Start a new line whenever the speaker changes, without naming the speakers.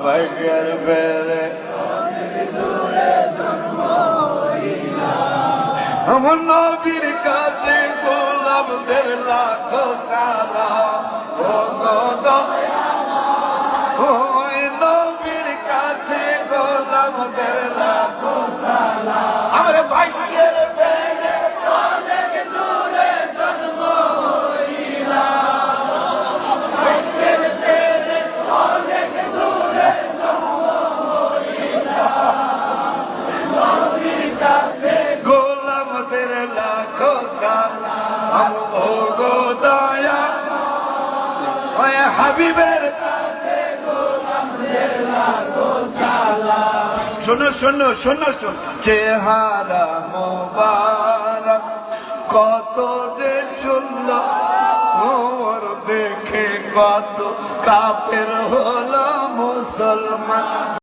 ভাগ্যের বেড়ে আমার নবীর কাছে গোলামদের লাখো সালাম। ও ওই নবীর কাছে গোলামদের লাখো সালাম। আমার ভাগ্যের বেড়ে অনেক দূরে জন্ম হইলাম, ভাগ্যের বেড়ে অনেক দূরে জন্ম হইলাম, নবীর কাছে গোলামদের লাখো সালাম। ও গো দয়া ওই হাবিবের কাছে গোলামদের লাখো সালাম। শোনো শোনো শোনো শোনো, চেহারা মোবারক কত যে সুন্দর, ওর দেখে কত কাফের হলো মুসলমান।